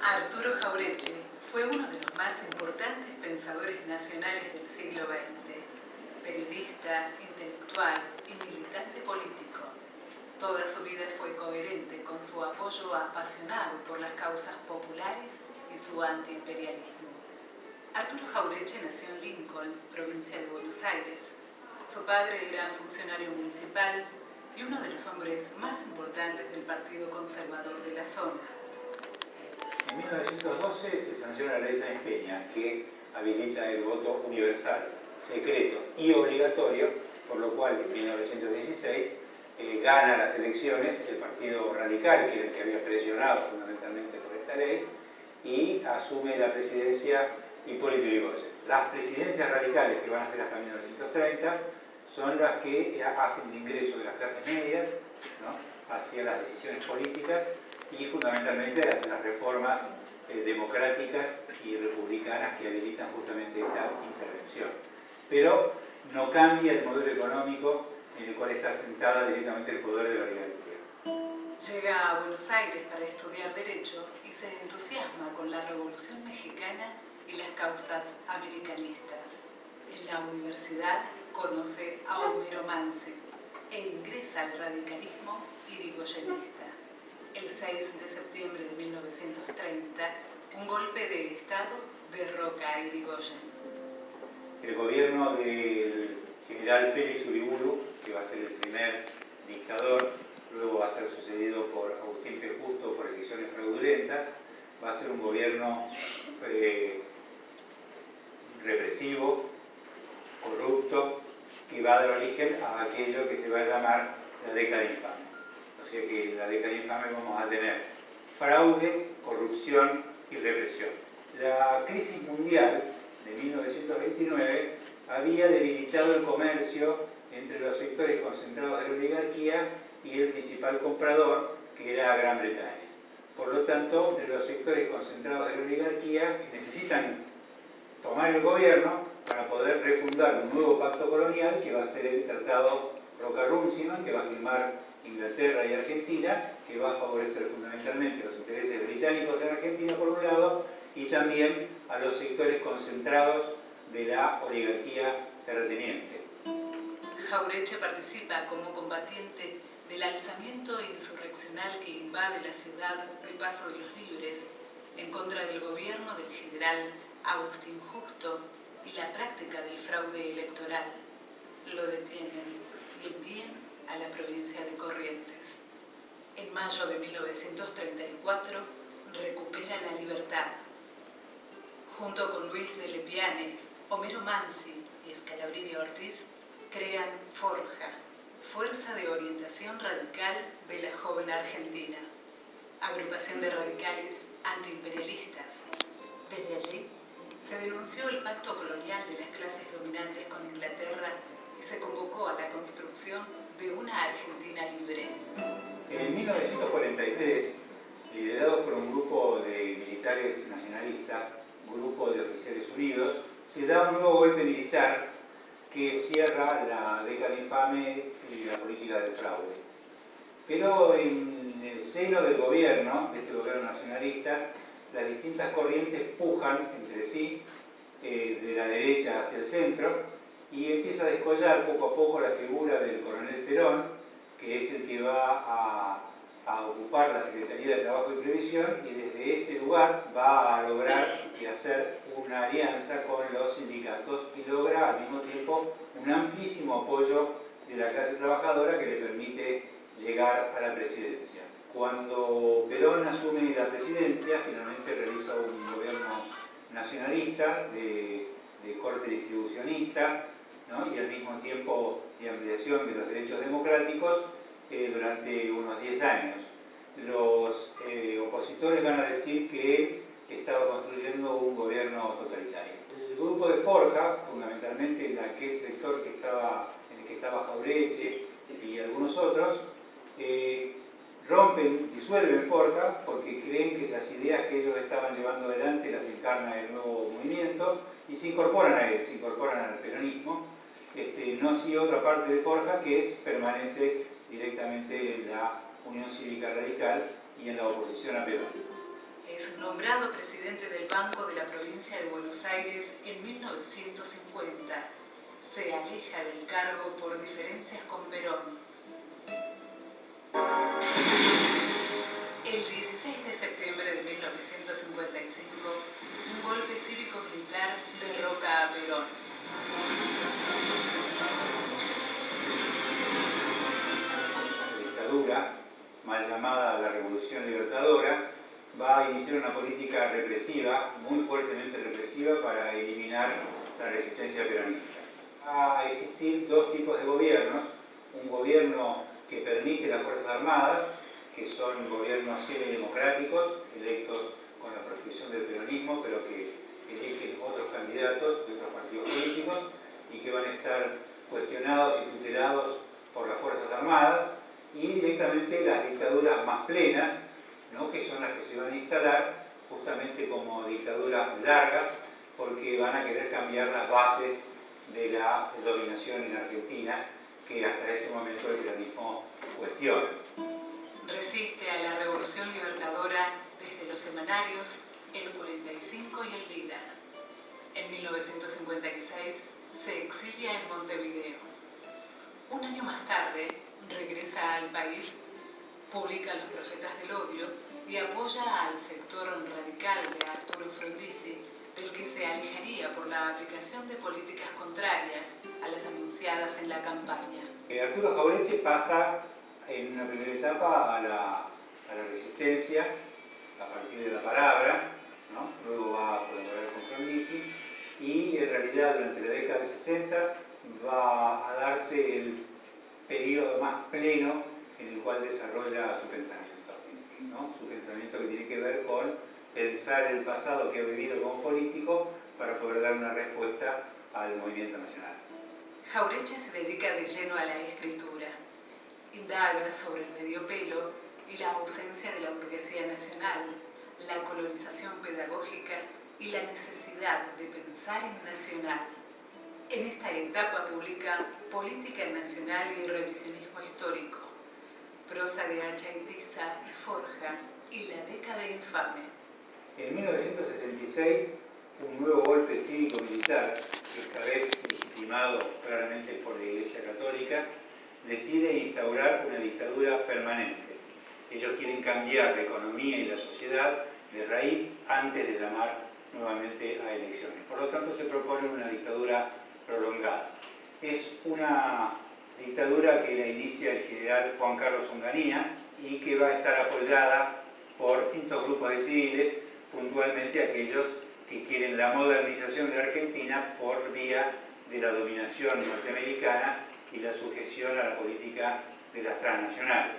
Arturo Jauretche fue uno de los más importantes pensadores nacionales del siglo XX, periodista, intelectual y militante político. Toda su vida fue coherente con su apoyo apasionado por las causas populares y su antiimperialismo. Arturo Jauretche nació en Lincoln, provincia de Buenos Aires. Su padre era funcionario municipal y uno de los hombres más importantes del Partido Conservador de la zona. En 1912 se sanciona la ley Sáenz Peña, que habilita el voto universal, secreto y obligatorio, por lo cual en 1916 gana las elecciones el Partido Radical, que era el que había presionado fundamentalmente por esta ley, y asume la presidencia Hipólito Yrigoyen. Las presidencias radicales, que van a ser hasta 1930, son las que hacen el ingreso de las clases medias, ¿no?, hacia las decisiones políticas y fundamentalmente hacia las reformas democráticas y republicanas que habilitan justamente esta intervención. Pero no cambia el modelo económico en el cual está sentada directamente el poder de la oligarquía. Llega a Buenos Aires para estudiar Derecho y se entusiasma con la Revolución Mexicana y las causas americanistas. En la universidad conoce a Homero Mansi e ingresa al radicalismo irigoyenista. El 6 de septiembre de 1930, un golpe de Estado derroca a Irigoyen. El gobierno del general Félix Uriburu, que va a ser el primer dictador, luego va a ser sucedido por Agustín P. Justo por elecciones fraudulentas, va a ser un gobierno represivo, corrupto, que va a dar origen a aquello que se va a llamar la década infame. O sea que en la década infame vamos a tener fraude, corrupción y represión. La crisis mundial de 1929 había debilitado el comercio entre los sectores concentrados de la oligarquía y el principal comprador, que era Gran Bretaña. Por lo tanto, entre los sectores concentrados de la oligarquía necesitan tomar el gobierno para poder refundar un nuevo pacto colonial que va a ser el Tratado Roca-Runciman, que va a firmar Inglaterra y Argentina, que va a favorecer fundamentalmente los intereses británicos en Argentina por un lado y también a los sectores concentrados de la oligarquía terrateniente. Jauretche participa como combatiente del alzamiento insurreccional que invade la ciudad de Paso de los Libres en contra del gobierno del general Agustín Justo y la práctica del fraude electoral. Lo detienen y envían a la provincia de Corrientes. En mayo de 1934 recupera la libertad. Junto con Luis de Lepiane, Homero Mansi y Scalabrini Ortiz crean Forja, Fuerza de Orientación Radical de la Joven Argentina, agrupación de radicales antiimperialistas. Desde allí se denunció el pacto colonial de las clases dominantes con Inglaterra y se convocó a la construcción de una Argentina libre. En 1943, liderados por un grupo de militares nacionalistas, grupo de oficiales unidos, se da un nuevo golpe militar que cierra la década infame y la política del fraude. Pero en el seno del gobierno, de este gobierno nacionalista, las distintas corrientes pujan entre sí, de la derecha hacia el centro, y empieza a descollar poco a poco la figura del coronel Perón, que es el que va a ocupar la Secretaría de Trabajo y Previsión, y desde ese lugar va a lograr y hacer una alianza con los sindicatos y logra al mismo tiempo un amplísimo apoyo de la clase trabajadora que le permite llegar a la presidencia. Cuando Perón asume la presidencia, finalmente realiza un gobierno nacionalista de corte distribucionista, ¿no?, y al mismo tiempo de ampliación de los derechos democráticos durante unos 10 años. Los opositores van a decir que él estaba construyendo un gobierno totalitario. El grupo de Forja, fundamentalmente en aquel sector en el que estaba Jauretche y algunos otros, disuelven Forja porque creen que las ideas que ellos estaban llevando adelante las encarna el nuevo movimiento y se incorporan a él, se incorporan al peronismo. No así otra parte de Forja que permanece directamente en la Unión Cívica Radical y en la oposición a Perón. Es nombrado presidente del Banco de la Provincia de Buenos Aires en 1950. Se aleja del cargo por diferencias con Perón. El 16 de septiembre de 1955, un golpe cívico-militar derroca a Perón. La dictadura, mal llamada la Revolución Libertadora, va a iniciar una política represiva, muy fuertemente represiva, para eliminar la resistencia peronista. Va a existir dos tipos de gobiernos: un gobierno que permite las Fuerzas Armadas, que son gobiernos semidemocráticos, electos con la proscripción del peronismo, pero que eligen otros candidatos de otros partidos políticos y que van a estar cuestionados y tutelados por las Fuerzas Armadas, y directamente las dictaduras más plenas, ¿no?, que son las que se van a instalar justamente como dictaduras largas, porque van a querer cambiar las bases de la dominación en Argentina, que hasta ese momento el peronismo cuestiona. Resiste a la Revolución Libertadora desde los semanarios El 45 y El Vida. En 1956 se exilia en Montevideo. Un año más tarde regresa al país, publica Los Profetas del Odio y apoya al sector radical de Arturo Frondizi, del que se alejaría por la aplicación de políticas contrarias a las anunciadas en la campaña. Arturo Jauretche pasa en una primera etapa a la resistencia a partir de la palabra, ¿no? Luego va a colaborar con Frondizi y en realidad durante la década de 60 va a darse el periodo más pleno en el cual desarrolla su pensamiento, ¿no? Su pensamiento que tiene que ver con pensar el pasado que ha vivido como político para poder dar una respuesta al movimiento nacional. Jauretche se dedica de lleno a la escritura. Indaga sobre el medio pelo y la ausencia de la burguesía nacional, la colonización pedagógica y la necesidad de pensar en nacional. En esta etapa publica Política Nacional y Revisionismo Histórico, Prosa de hacha y tiza y forja y La década infame. En 1966, un nuevo golpe cívico-militar, esta vez legitimado claramente por la Iglesia Católica, decide instaurar una dictadura permanente. Ellos quieren cambiar la economía y la sociedad de raíz antes de llamar nuevamente a elecciones. Por lo tanto, se propone una dictadura prolongada. Es una dictadura que la inicia el general Juan Carlos Onganía y que va a estar apoyada por distintos grupos de civiles, puntualmente aquellos que quieren la modernización de la Argentina por vía de la dominación norteamericana y la sujeción a la política de las transnacionales.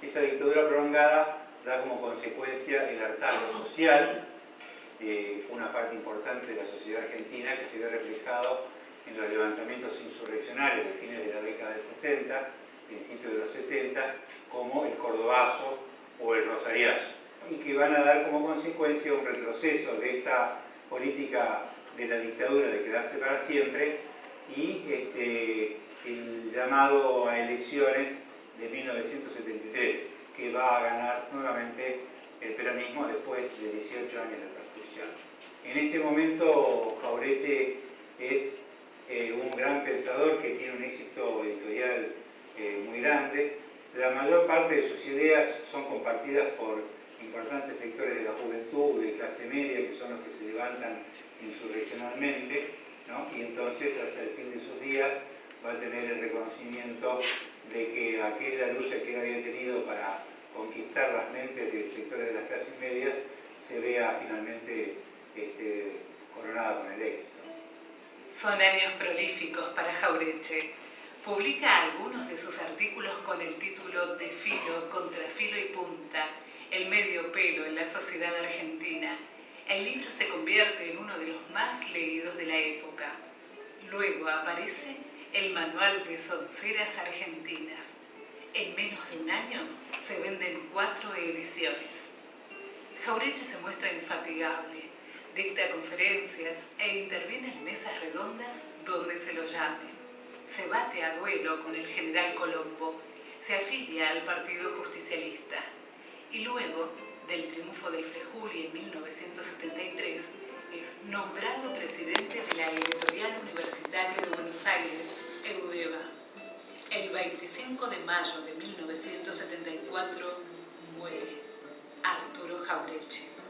Esa dictadura prolongada da como consecuencia el hartazgo social de una parte importante de la sociedad argentina, que se ve reflejado en los levantamientos insurreccionales de fines de la década del 60, principios de los 70, como el Cordobazo o el Rosariazo, y que van a dar como consecuencia un retroceso de esta política de la dictadura de quedarse para siempre y el llamado a elecciones de 1973, que va a ganar nuevamente el peronismo después de 18 años de proscripción. En este momento Jauretche es un gran pensador que tiene un éxito editorial muy grande. La mayor parte de sus ideas son compartidas por importantes sectores de la juventud, de clase media, que son los que se levantan insurreccionalmente, ¿no? Y entonces hasta el fin de sus días va a tener el reconocimiento de que aquella lucha que él había tenido para conquistar las mentes de sectores de las clases medias se vea finalmente coronada con el éxito. Son años prolíficos para Jauretche. Publica algunos de sus artículos con el título De filo, contrafilo y punta, el medio pelo en la sociedad argentina. El libro se convierte en uno de los más leídos de la época. Luego aparece el Manual de Sonceras Argentinas. En menos de un año se venden 4 ediciones. Jauretche se muestra infatigable, dicta conferencias e interviene en mesas redondas donde se lo llame. Se bate a duelo con el general Colombo, se afilia al Partido Justicialista y luego del triunfo del Frejuli en 1973 es nombrado presidente de la Editorial Universitaria de Buenos Aires, EUDEVA. El 25 de mayo de 1974 muere Arturo Jauretche.